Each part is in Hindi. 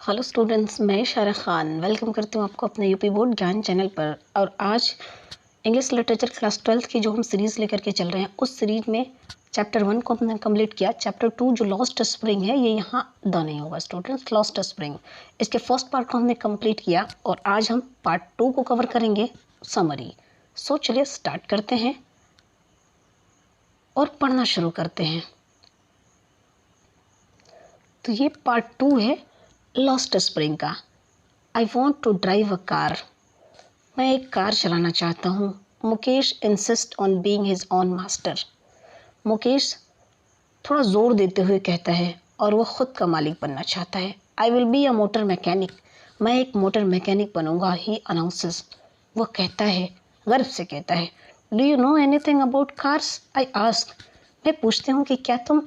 हेलो स्टूडेंट्स, मैं शारा खान वेलकम करती हूँ आपको अपने यूपी बोर्ड ज्ञान चैनल पर। और आज इंग्लिश लिटरेचर क्लास 12th की जो हम सीरीज़ लेकर के चल रहे हैं, उस सीरीज़ में चैप्टर 1 को हमने कंप्लीट किया। चैप्टर 2 जो लॉस्ट स्प्रिंग है, ये यहाँ द नहीं होगा स्टूडेंट्स, लॉस्ट स्प्रिंग। इसके फर्स्ट पार्ट को हमने कंप्लीट किया और आज हम पार्ट 2 को कवर करेंगे, समरी। सो चलिए स्टार्ट करते हैं और पढ़ना शुरू करते हैं। तो ये पार्ट 2 है लॉस्ट स्प्रिंग का। I want to drive a car. मैं एक कार चलाना चाहता हूँ। Mukesh insist on being his own master. Mukesh थोड़ा जोर देते हुए कहता है और वह खुद का मालिक बनना चाहता है। I will be a motor mechanic. मैं एक मोटर मैकेनिक बनूंगा। ही अनाउंसेस। वह कहता है, गर्व से कहता है। Do you know anything about cars? I ask. मैं पूछती हूँ कि क्या तुम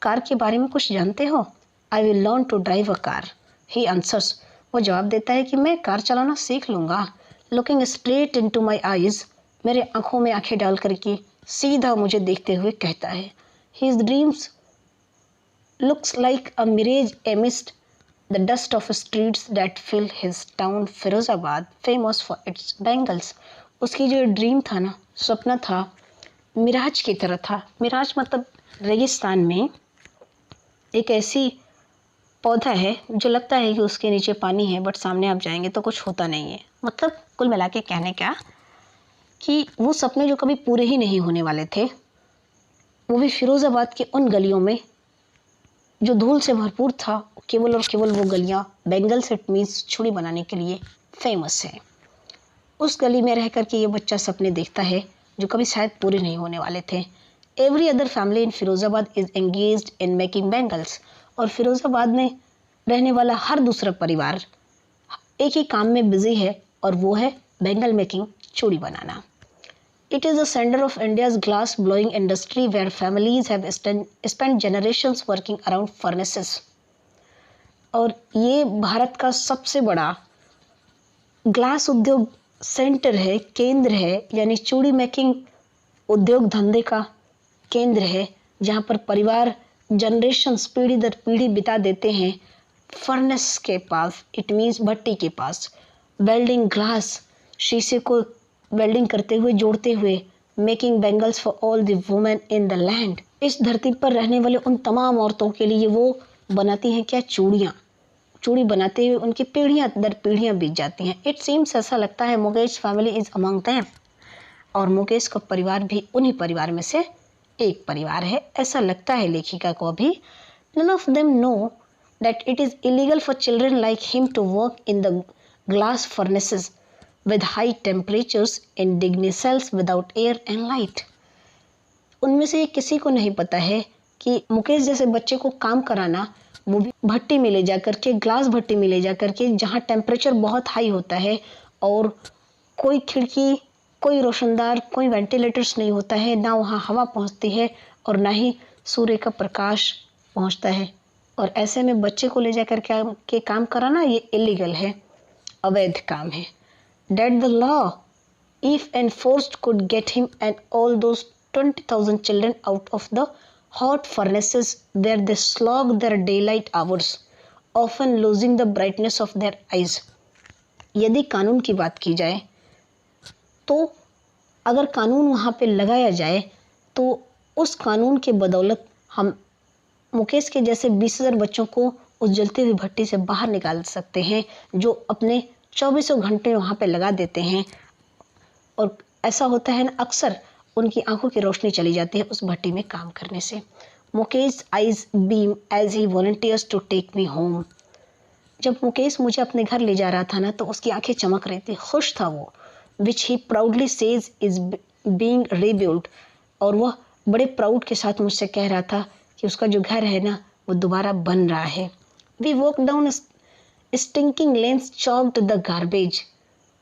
कार के बारे में कुछ जानते हो? I will learn to drive a car. He answers. वो जवाब देता है कि मैं कार चलाना सीख लूँगा। Looking straight into my eyes. मेरे आंखों में आंखें डाल करके सीधा मुझे देखते हुए कहता है। His dreams looks like a mirage amidst the dust of streets that fill his town Firozabad, famous for its bangles। उसकी जो ड्रीम था ना, सपना था, मिराज की तरह था। मिराज मतलब रेगिस्तान में एक ऐसी पौधा है जो लगता है कि उसके नीचे पानी है, बट सामने आप जाएंगे तो कुछ होता नहीं है। मतलब कुल मिला के कहने का कि वो सपने जो कभी पूरे ही नहीं होने वाले थे, वो भी फिरोजाबाद के उन गलियों में जो धूल से भरपूर था। केवल और केवल वो गलियां बेंगल सेट मीन्स छुरी बनाने के लिए फेमस है। उस गली में रह करके ये बच्चा सपने देखता है जो कभी शायद पूरे नहीं होने वाले थे। Every other family in Firozabad is engaged in making bangles. और फिरोजाबाद में रहने वाला हर दूसरा परिवार एक ही काम में बिजी है और वो है बैंगल मेकिंग, चूड़ी बनाना। It is the center of India's glass blowing industry where families have spent generations working around furnaces। और ये भारत का सबसे बड़ा ग्लास उद्योग सेंटर है, केंद्र है, यानी चूड़ी मेकिंग उद्योग धंधे का केंद्र है, जहाँ पर परिवार जनरेशंस पीढ़ी दर पीढ़ी बिता देते हैं फर्नेस के पास। इट मीन्स भट्टी के पास। वेल्डिंग ग्लास, शीशे को वेल्डिंग करते हुए, जोड़ते हुए। Making bangles for all the women in the land. इस धरती पर रहने वाले उन तमाम औरतों के लिए वो बनाती हैं क्या? चूड़ियाँ। चूड़ी बनाते हुए उनकी पीढ़ियाँ दर पीढ़ियाँ बीत जाती हैं। इट सीम्स, ऐसा लगता है, Mukesh family is among them. और मुकेश का परिवार भी उन्हीं परिवार में से एक परिवार है, ऐसा लगता है लेखिका को अभी। None of them know that it is illegal for children like him to work in the glass furnaces with high temperatures in digging cells without air and light। उनमें से किसी को नहीं पता है कि मुकेश जैसे बच्चे को काम कराना, वो भी भट्टी में ले जाकर के, ग्लास भट्टी में ले जाकर के, जहाँ टेम्परेचर बहुत हाई होता है और कोई खिड़की, कोई रोशनदार, कोई वेंटिलेटर्स नहीं होता है, ना वहाँ हवा पहुँचती है और ना ही सूर्य का प्रकाश पहुँचता है। और ऐसे में बच्चे को ले जाकर के काम कराना ये इलीगल है, अवैध काम है। That the law, if enforced, could get him and all those 20,000 children out of the hot furnaces where they slog their daylight hours, often losing the brightness of their eyes। यदि कानून की बात की जाए तो अगर कानून वहाँ पे लगाया जाए तो उस कानून के बदौलत हम मुकेश के जैसे 20,000 बच्चों को उस जलती हुई भट्टी से बाहर निकाल सकते हैं, जो अपने 24 घंटे वहाँ पे लगा देते हैं। और ऐसा होता है ना, अक्सर उनकी आंखों की रोशनी चली जाती है उस भट्टी में काम करने से। Mukesh eyes beam as he volunteers to take me home. जब मुकेश मुझे अपने घर ले जा रहा था ना, तो उसकी आंखें चमक रही थी, खुश था वो। Which he proudly says is being rebuild. और वह बड़े प्राउड के साथ मुझसे कह रहा था कि उसका जो घर है ना, वो दोबारा बन रहा है। We walk down stinking lanes chalked the garbage,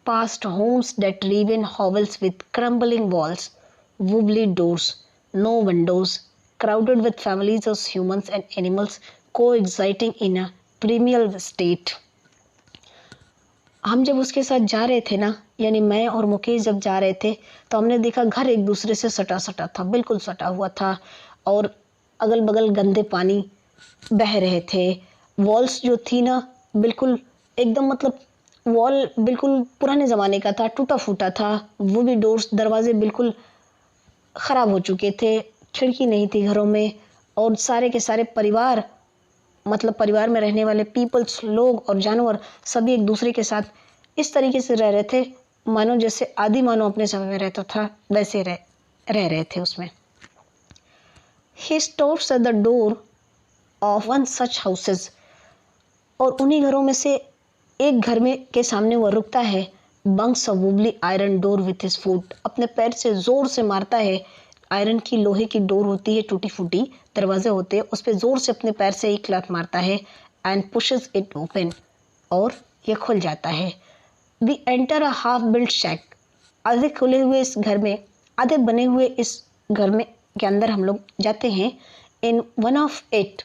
past homes that live in hovels with crumbling walls, wobbly doors, no windows, crowded with families of humans and animals coexisting in a primeval state। हम जब उसके साथ जा रहे थे ना, यानी मैं और मुकेश जब जा रहे थे, तो हमने देखा घर एक दूसरे से सटा सटा था, बिल्कुल सटा हुआ था, और अगल बगल गंदे पानी बह रहे थे। वॉल्स जो थी ना, बिल्कुल एकदम मतलब वॉल बिल्कुल पुराने ज़माने का था, टूटा फूटा था। वो भी डोर्स दरवाजे बिल्कुल ख़राब हो चुके थे, खिड़की नहीं थी घरों में। और सारे के सारे परिवार, मतलब परिवार में रहने वाले पीपल्स, लोग और जानवर सभी एक दूसरे के साथ इस तरीके से रह रहे थे मानो जैसे आदि मानव अपने समय में रहता था, वैसे रह रहे थे उसमें। He stops at the door of one such houses, और उन्हीं घरों में से एक घर में के सामने वो रुकता है। Bangs a wobbly iron door with his foot, अपने पैर से जोर से मारता है। आयरन की, लोहे की डोर होती है, टूटी फूटी दरवाजे होते हैं, उस पर जोर से अपने पैर से एक लात मारता है। एंड पुशेस इट ओपन, और ये खुल जाता है। We enter a half built shack, आधे खुले हुए इस घर में, आधे बने हुए इस घर में के अंदर हम लोग जाते हैं। In one of it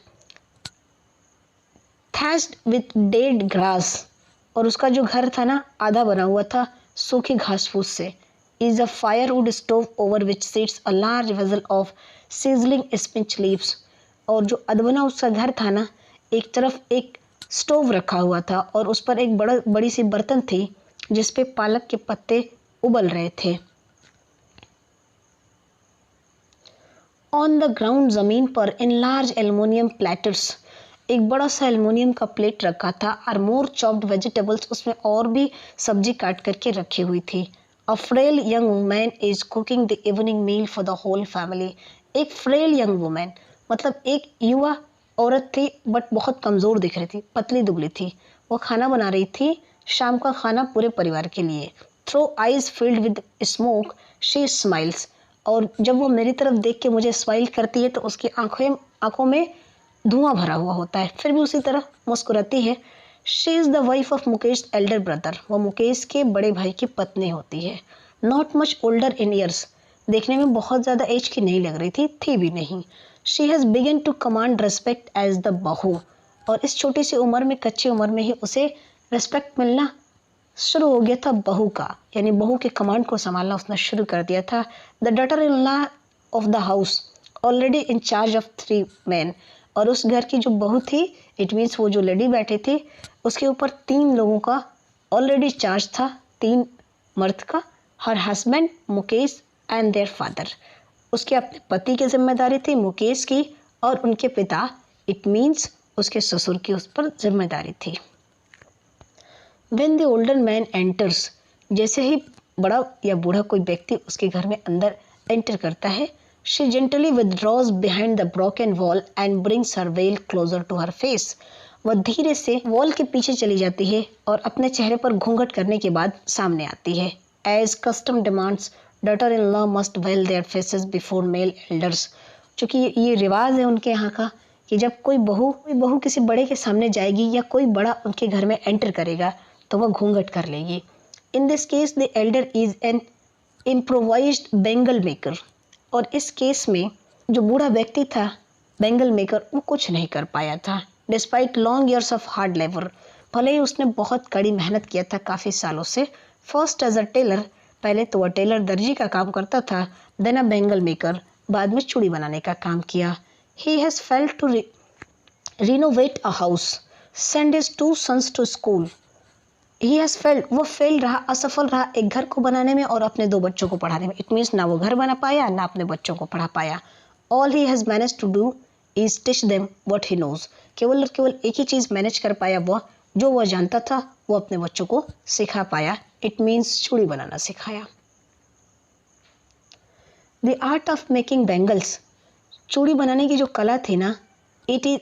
thatched with dead grass, और उसका जो घर था ना आधा बना हुआ था सूखी घास फूस से। Is a firewood stove over which sits a large vessel of sizzling spinach leaves, और जो अधबना उसका घर था ना, एक तरफ एक स्टोव रखा हुआ था और उस पर एक बड़ी सी बर्तन थी जिसपे पालक के पत्ते उबल रहे थे। ऑन द ग्राउंड, जमीन पर, इन लार्ज एल्युमिनियम प्लेटर्स, एक बड़ा सा एल्युमिनियम का प्लेट रखा था। और मोर चॉप्ड वेजिटेबल्स, उसमें और भी सब्जी काट करके रखी हुई थी। A frail young woman is cooking the evening meal for the whole family, एक फ्रेल यंग वुमेन मतलब एक युवा औरत थी, बट बहुत कमज़ोर दिख रही थी, पतली दुबली थी। वो खाना बना रही थी, शाम का खाना पूरे परिवार के लिए। Through eyes filled with smoke she smiles, और जब वो मेरी तरफ देख के मुझे स्माइल करती है तो उसकी आंखों में धुआं भरा हुआ होता है, फिर भी उसी तरह मुस्कुराती है। She is the wife of Mukesh Elder brother, वो मुकेश के बड़े भाई की पत्नी होती है। Not much older in years, देखने में बहुत ज़्यादा एज की नहीं लग रही थी भी नहीं। She has begun to command respect as the bahu, और इस छोटी सी उम्र में, कच्ची उम्र में ही उसे रिस्पेक्ट मिलना शुरू हो गया था बहू का, यानी बहू के कमांड को संभालना उसने शुरू कर दिया था। The daughter in law of the house already in charge of 3 men, और उस घर की जो बहू थी, इट मीन्स वो जो लेडी बैठी थी, उसके ऊपर 3 लोगों का ऑलरेडी चार्ज था, 3 मर्द का। Her husband Mukesh and their father, उसके अपने पति की जिम्मेदारी थी, मुकेश की, और उनके पिता, इट मीन्स उसके ससुर की उस पर जिम्मेदारी थी। When the older man enters, जैसे ही बड़ा या बूढ़ा कोई व्यक्ति उसके घर में अंदर एंटर करता है, she gently withdraws behind the broken wall and brings her veil closer to her face. वह धीरे से वॉल के पीछे चली जाती है और अपने चेहरे पर घूंघट करने के बाद सामने आती है। As custom demands, daughter-in-law must veil their faces before male elders. चूँकि ये रिवाज है उनके यहाँ का कि जब कोई बहू किसी बड़े के सामने जाएगी या कोई बड़ा उनके घर में एंटर करेगा तो वह घूंघट कर लेगी। In this case the Elder is an improvised Bengal maker, और इस केस में जो बूढ़ा व्यक्ति था बेंगल मेकर, वो कुछ नहीं कर पाया था। Despite long years of hard labour, भले ही उसने बहुत कड़ी मेहनत किया था काफ़ी सालों से। फर्स्ट एज अ टेलर, पहले तो वह टेलर दर्जी का काम करता था, देन अ बेंगल मेकर, बाद में चूड़ी बनाने का काम किया। He has failed to renovate a house, send his 2 sons to school. He has failed, वो फेल रहा, असफल रहा एक घर को बनाने में और अपने 2 बच्चों को पढ़ाने में। इट मीन्स ना वो घर बना पाया, ना अपने बच्चों को पढ़ा पाया। All he has managed to do is teach them what he knows, केवल और केवल एक ही चीज़ मैनेज कर पाया, वह जो वह जानता था वो अपने बच्चों को सिखा पाया। इट मीन्स चूड़ी बनाना सिखाया। The art of making bangles, चूड़ी बनाने की जो कला थी ना, इट इज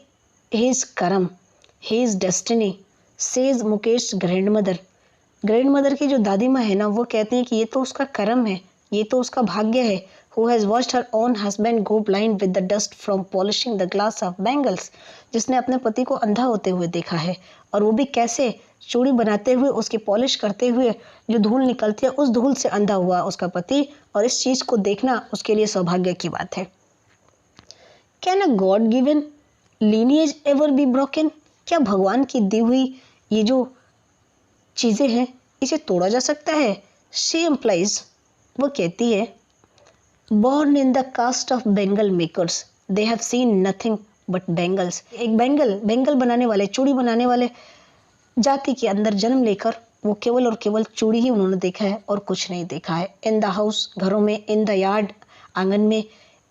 हिज करम, his destiny, says Mukesh grandmother. Grandmother की जो दादी माँ है ना, वो कहती हैं कि ये तो उसका कर्म है, ये तो उसका भाग्य है। Who has watched her own husband go blind with the dust from polishing the glass of bangles, जिसने अपने पति को अंधा होते हुए देखा है, और वो भी कैसे, चूड़ी बनाते हुए, उसकी पॉलिश करते हुए जो धूल निकलती है उस धूल से अंधा हुआ उसका पति, और इस चीज़ को देखना उसके लिए सौभाग्य की बात है। Can a God given lineage ever be broken, क्या भगवान की दी हुई ये जो चीज़ें हैं इसे तोड़ा जा सकता है? शी एम्प्लाइज, वो कहती है, born in the caste of bangle makers they have seen nothing but bangles. एक बेंगल बनाने वाले, चूड़ी बनाने वाले जाति के अंदर जन्म लेकर वो केवल और केवल चूड़ी ही उन्होंने देखा है और कुछ नहीं देखा है। इन द हाउस, घरों में, इन द यार्ड, आंगन में,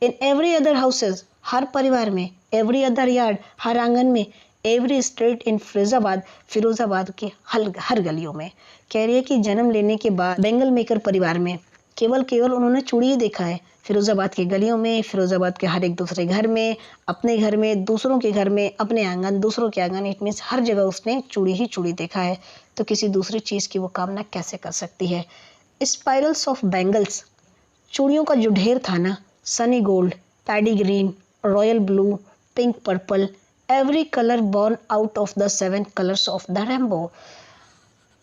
इन एवरी अदर हाउसेज, हर परिवार में, एवरी अदर यार्ड, हर आंगन में, every street in Firozabad, Firozabad के हर गलियों में। कह रही है कि जन्म लेने के बाद बेंगल मेकर परिवार में केवल केवल उन्होंने चूड़ी ही देखा है। फिरोजाबाद की गलियों में, फिरोजाबाद के हर एक दूसरे घर में, अपने घर में, दूसरों के घर में, अपने आंगन, दूसरों के आंगन, इट मीन्स हर जगह उसने चूड़ी ही चूड़ी देखा है। तो किसी दूसरी चीज़ की वो कामना कैसे कर सकती है। स्पाइरल्स ऑफ बैंगल्स, चूड़ियों का जो ढेर था ना, Sunny gold, paddy green, royal blue, pink, purple, every colour born out of the 7 colours of the rainbow.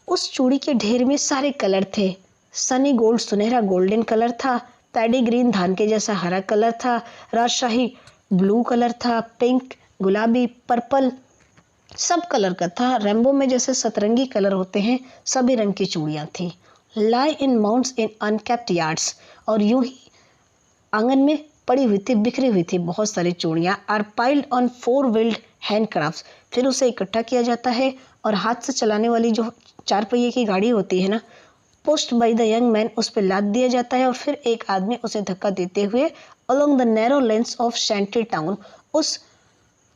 उस चूड़ी के ढेर में सारे कलर थे। सनी गोल्ड सुनहरा गोल्डन कलर था, पैडी ग्रीन धान के जैसा हरा कलर था, राजशाही ब्लू कलर था, पिंक गुलाबी, पर्पल सब कलर का था। रेनबो में जैसे सतरंगी कलर होते हैं, सभी रंग की चूड़ियां थी। लाई इन माउंट्स इन अनकेप्ट यार्ड्स, और यूं ही आंगन में पड़ी हुई थी, बिखरी हुई थी बहुत सारी चूड़ियां। आर पाइल्ड ऑन 4 व्हील्ड हैंडक्राफ्ट्स, फिर उसे इकट्ठा किया जाता है और हाथ से चलाने वाली जो 4 पहिए की गाड़ी होती है ना, pushed by the young man, उस पर लाद दिया जाता है और फिर एक आदमी उसे धक्का देते हुए along the narrow lens of shanty town, उस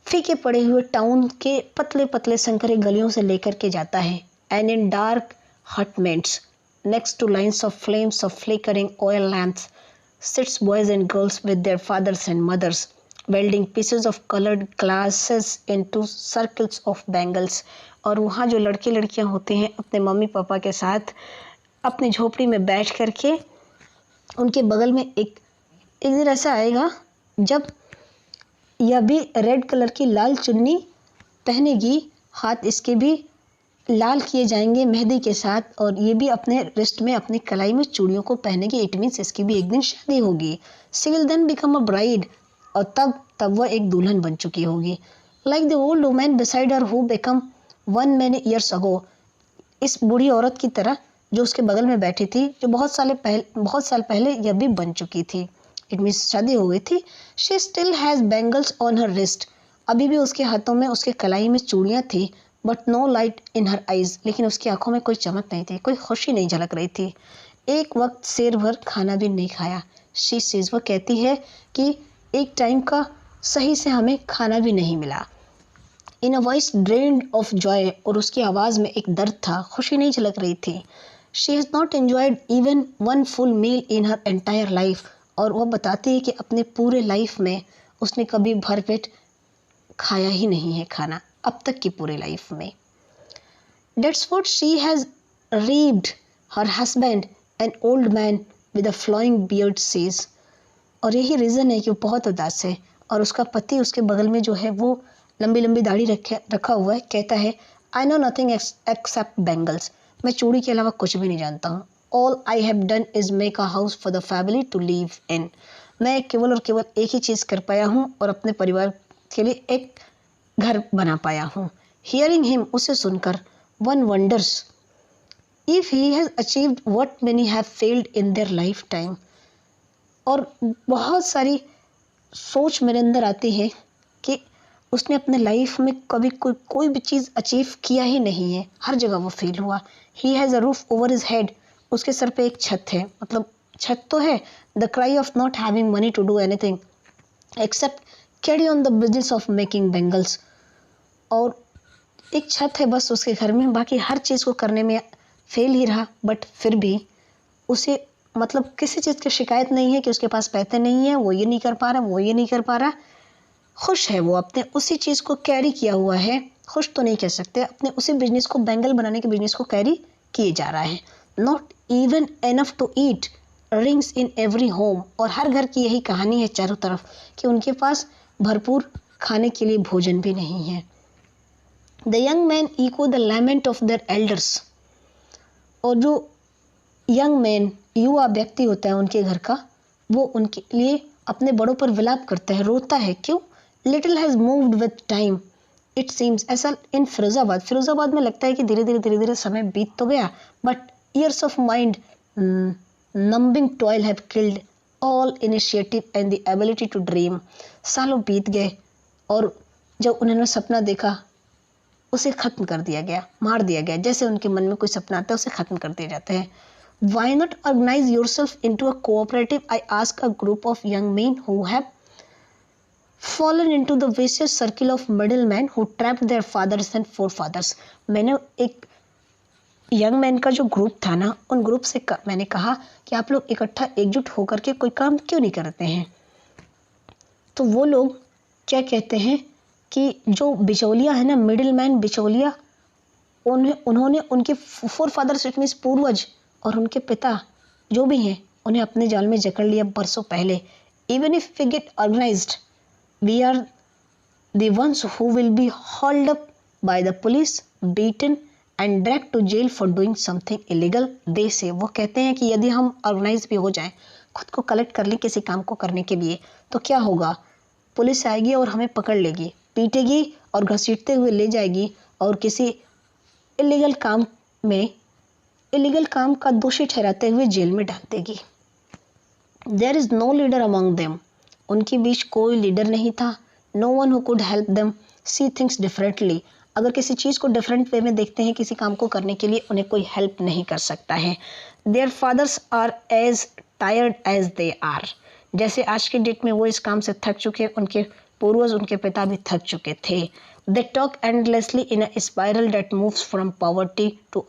फीके पड़े हुए टाउन के पतले पतले संकरे गलियों से लेकर के जाता है। And in dark hutments next two lines of flames of flickering oil lamps sits boys and girls with their fathers and mothers, welding pieces of colored glasses into circles of bangles। और वहाँ जो लड़के लड़कियाँ होते हैं अपने मम्मी पापा के साथ अपनी झोपड़ी में बैठ करके, उनके बगल में एक दिन ऐसा आएगा जब यह भी रेड कलर की लाल चुन्नी पहनेगी, हाथ इसके भी लाल किए जाएंगे मेहंदी के साथ, और ये भी अपने रिस्ट में, अपनी कलाई में चूड़ियों को पहनेगी। इट मीन्स इसकी भी एक दिन शादी होगी। She will then become a bride, और तब वह एक दुल्हन बन चुकी होगी। Like the old woman beside her who become one many years ago, इस बूढ़ी औरत की तरह जो उसके बगल में बैठी थी, जो बहुत साल पहले यह भी बन चुकी थी। इट मीन्स शादी हो गई थी। She still has bangles on her wrist, अभी भी उसके हाथों में, उसके कलाई में चूड़ियाँ थी। But no light in her eyes, लेकिन उसकी आंखों में कोई चमक नहीं थी, कोई खुशी नहीं झलक रही थी। एक वक्त शेर भर खाना भी नहीं खाया। शी सेज, वो कहती है कि एक टाइम का सही से हमें खाना भी नहीं मिला। In a voice drained of joy, और उसकी आवाज़ में एक दर्द था, खुशी नहीं झलक रही थी। She has not enjoyed even 1 full meal in her entire life, और वह बताती है कि अपने पूरे लाइफ में उसने कभी भरपेट खाया ही नहीं है खाना, अब तक की पूरी लाइफ में। That's what she has reaped, her husband, an old man with a flowing beard says। और यही रीज़न है कि वो बहुत उदास है, और उसका पति उसके बगल में जो है वो लंबी लंबी दाढ़ी रखा हुआ है, कहता है I know nothing except bangles, मैं चूड़ी के अलावा कुछ भी नहीं जानता हूँ। All I have done is make a house for the family to live in, मैं केवल और केवल एक ही चीज़ कर पाया हूँ और अपने परिवार के लिए एक घर बना पाया हूँ। Hearing him, उसे सुनकर, one wonders if he has achieved what many have failed in their lifetime। और बहुत सारी सोच मेरे अंदर आती है कि उसने अपने लाइफ में कभी कोई भी चीज़ अचीव किया ही नहीं है, हर जगह वो फेल हुआ। He has a roof over his head, उसके सर पे एक छत है, मतलब छत तो है। The cry of not having money to do anything except carry on the business of making bangles, और एक छत है बस उसके घर में, बाकी हर चीज़ को करने में फेल ही रहा। बट फिर भी उसे मतलब किसी चीज़ की शिकायत नहीं है कि उसके पास पैसे नहीं है, वो ये नहीं कर पा रहा, वो ये नहीं कर पा रहा। खुश है वो, अपने उसी चीज़ को कैरी किया हुआ है। खुश तो नहीं कह सकते, अपने उसी बिजनेस को, बैंगल बनाने के बिजनेस को कैरी किए जा रहा है। Not even enough to eat, rings in every home, और हर घर की यही कहानी है चारों तरफ कि उनके पास भरपूर खाने के लिए भोजन भी नहीं है। The young men echo the lament of their elders, और जो यंग मैन, युवा व्यक्ति होता है उनके घर का, वो उनके लिए अपने बड़ों पर विलाप करता है, रोता है। क्यों? Little has moved with time, it seems, ऐसा इन फिरोजाबाद में लगता है कि धीरे धीरे समय बीत तो गया, but years of mind numbing toil have killed all initiative and the ability to dream। सालों बीत गए और जब उन्होंने सपना देखा उसे ख़त्म कर दिया गया, मार दिया गया। जैसे उनके मन में कोई सपना आता है उसे ख़त्म कर दिया जाता है। Why not organize yourself into a cooperative? I ask a group of young men who have fallen into the vicious circle of middlemen who trapped their fathers and forefathers. मैंने एक यंग मैन का जो ग्रुप था ना, उन ग्रुप से मैंने कहा कि आप लोग इकट्ठा एकजुट होकर के कोई काम क्यों नहीं करते हैं। तो वो लोग क्या कहते हैं कि जो बिचौलिया है ना, मिडिल मैन, बिचौलिया, उन्होंने उनके फोर फादर्स इट मीन्स पूर्वज और उनके पिता जो भी हैं उन्हें अपने जाल में जकड़ लिया बरसों पहले। Even if we get organised we are the ones who will be hauled up by the police, beaten and direct to jail for doing something illegal. They say वो कहते हैं कि यदि हम ऑर्गेनाइज भी हो जाएं, खुद को कलेक्ट कर लें किसी काम को करने के लिए, तो क्या होगा, पुलिस आएगी और हमें पकड़ लेगी, पीटेगी और घसीटते हुए ले जाएगी और किसी इलीगल काम का दोषी ठहराते हुए जेल में डाल देगी। There is no leader among them, उनके बीच कोई लीडर नहीं था। No one who could help them see things differently, अगर किसी चीज़ को डिफरेंट वे में देखते हैं, किसी काम को करने के लिए उन्हें कोई हेल्प नहीं कर सकता है। Their fathers are as tired as they are, जैसे आज के डेट में वो इस काम से थक चुके, उनके पूर्वज, उनके पिता भी थक चुके थे। They talk endlessly in a spiral that moves from poverty to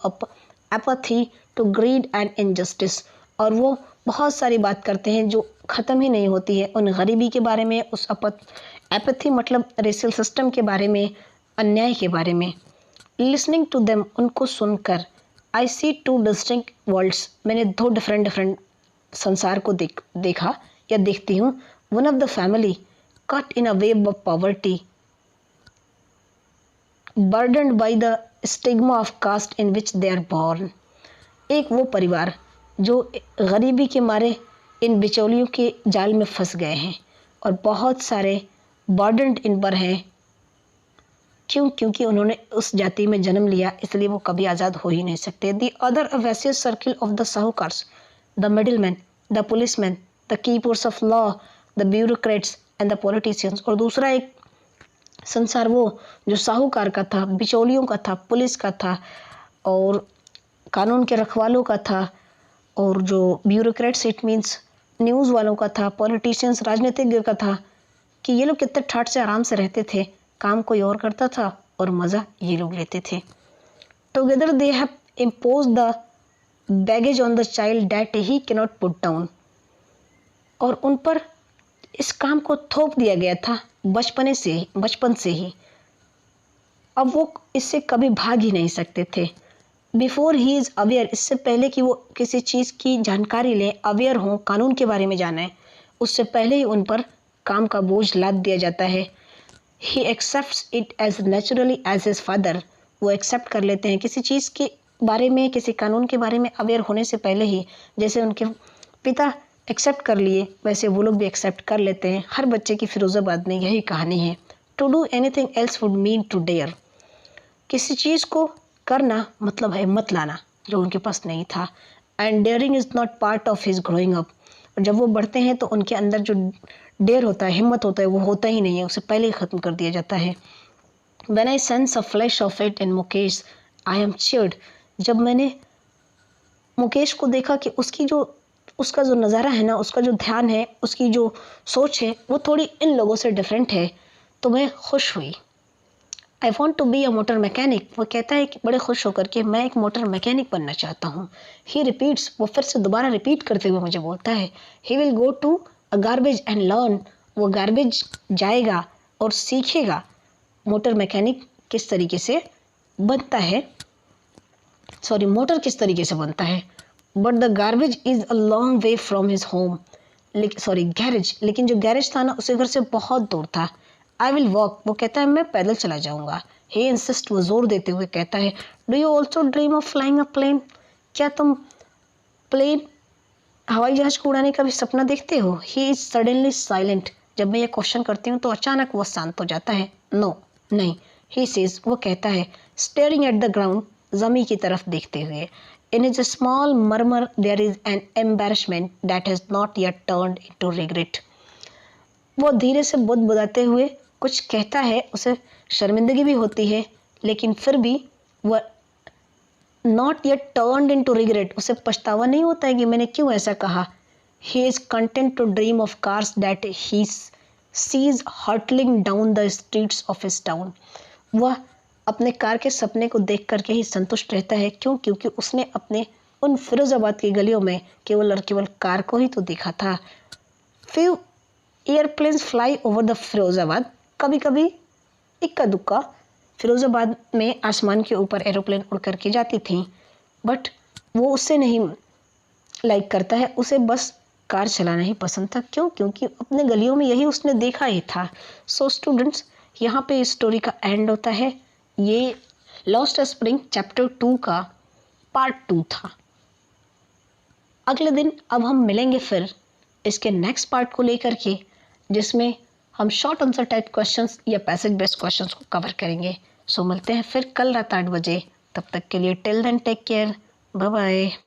apathy to greed and injustice, और वो बहुत सारी बात करते हैं जो ख़त्म ही नहीं होती है, उन गरीबी के बारे में, उस एपैथी मतलब रेशियल सिस्टम के बारे में, अन्याय के बारे में। लिसनिंग टू देम, उनको सुनकर, आई सी टू डिस्टिंक्ट वर्ल्ड्स, मैंने दो डिफरेंट संसार को देखा या देखती हूँ। One of the family caught in a web of poverty, burdened by the stigma of caste in which they are born। एक वो परिवार जो गरीबी के मारे इन बिचौलियों के जाल में फंस गए हैं और बहुत सारे बर्डन्ड इन पर हैं। क्योंकि उन्होंने उस जाति में जन्म लिया, इसलिए वो कभी आज़ाद हो ही नहीं सकते। The other a vicious circle of the sahukars, the middleman, the policeman, the keepers of law, the bureaucrats and the politicians, और दूसरा एक संसार वो जो साहूकार का था, बिचौलियों का था, पुलिस का था और कानून के रखवालों का था, और जो ब्यूरोक्रेट्स इट मीन्स न्यूज़ वालों का था, पॉलिटिशियंस राजनीतिज्ञ का था, कि ये लोग कितने ठाट से आराम से रहते थे, काम कोई और करता था और मज़ा ये लोग लेते थे। Together they have impose the baggage on the child that he cannot put down, और उन पर इस काम को थोप दिया गया था बचपन से ही। अब वो इससे कभी भाग ही नहीं सकते थे। बिफोर ही इज़ अवेयर, इससे पहले कि वो किसी चीज़ की जानकारी लें, अवेयर हों, कानून के बारे में जानें, उससे पहले ही उन पर काम का बोझ लाद दिया जाता है। He accepts it as naturally as his father, वो एक्सेप्ट कर लेते हैं किसी चीज़ के बारे में, किसी कानून के बारे में अवेयर होने से पहले ही, जैसे उनके पिता एक्सेप्ट कर लिए वैसे वो लोग भी एक्सेप्ट कर लेते हैं। हर बच्चे की फिरोज़ाबाद में यही कहानी है। To do anything else would mean to dare, किसी चीज़ को करना मतलब है मत लाना, जो उनके पास नहीं था। And daring is not part of his growing up, और जब वो बढ़ते हैं तो उनके अंदर जो डेयर होता है, हिम्मत होता है, वो होता ही नहीं है, उसे पहले ही ख़त्म कर दिया जाता है। When I sense a flash of it in Mukesh I am cheered, जब मैंने मुकेश को देखा कि उसका जो नज़ारा है ना, उसका जो ध्यान है, उसकी जो सोच है, वो थोड़ी इन लोगों से डिफरेंट है, तो मैं खुश हुई। I want to be a motor mechanic, वो कहता है कि बड़े खुश होकर के मैं एक मोटर मैकेनिक बनना चाहता हूँ। ही रिपीट्स, वो फिर से दोबारा रिपीट करते हुए मुझे बोलता है, he will go to a garbage and learn, वो गार्बेज जाएगा और सीखेगा मोटर मैकेनिक किस तरीके से बनता है, मोटर किस तरीके से बनता है। But the garbage is a long way from his home, garage, लेकिन जो गैरेज था ना उसे घर से बहुत दूर था। आई विल वॉक, वो कहता है मैं पैदल चला जाऊँगा। ही इंसिस्ट, वो जोर देते हुए कहता है, do you also dream of flying a plane, क्या तुम प्लेन, हवाई जहाज को उड़ाने का भी सपना देखते हो। ही इज़ सडनली साइलेंट, जब मैं ये क्वेश्चन करती हूँ तो अचानक वो शांत हो जाता है। नो, नहीं। ही सेज, वो कहता है, स्टेयरिंग एट द ग्राउंड, ज़मीन की तरफ देखते हुए। In his small murmur there is an embarrassment that has not yet turned into regret. वो धीरे से बुदबुदाते हुए कुछ कहता है, उसे शर्मिंदगी भी होती है लेकिन फिर भी वह not yet turned into regret, उसे पछतावा नहीं होता है कि मैंने क्यों ऐसा कहा। He is content to dream of cars that he sees hurtling down the streets of his town. वह अपने कार के सपने को देख करके ही संतुष्ट रहता है। क्यों? क्योंकि उसने अपने उन फिरोजाबाद की गलियों में केवल और केवल कार को ही तो देखा था। Few airplanes fly over the Firozabad, कभी कभी इक्का दुक्का फिरोजाबाद में आसमान के ऊपर एरोप्लेन उड़ करके जाती थी, बट वो उससे नहीं लाइक करता है, उसे बस कार चलाना ही पसंद था। क्यों? क्योंकि अपने गलियों में यही उसने देखा ही था। सो स्टूडेंट्स, यहाँ पे इस स्टोरी का एंड होता है। ये लॉस्ट स्प्रिंग चैप्टर 2 का पार्ट 2 था। अगले दिन अब हम मिलेंगे फिर इसके नेक्स्ट पार्ट को लेकर के, जिसमें हम शॉर्ट आंसर टाइप क्वेश्चंस या पैसेज बेस्ड क्वेश्चंस को कवर करेंगे। सो मिलते हैं फिर कल रात 8 बजे। तब तक के लिए till then take care, bye bye.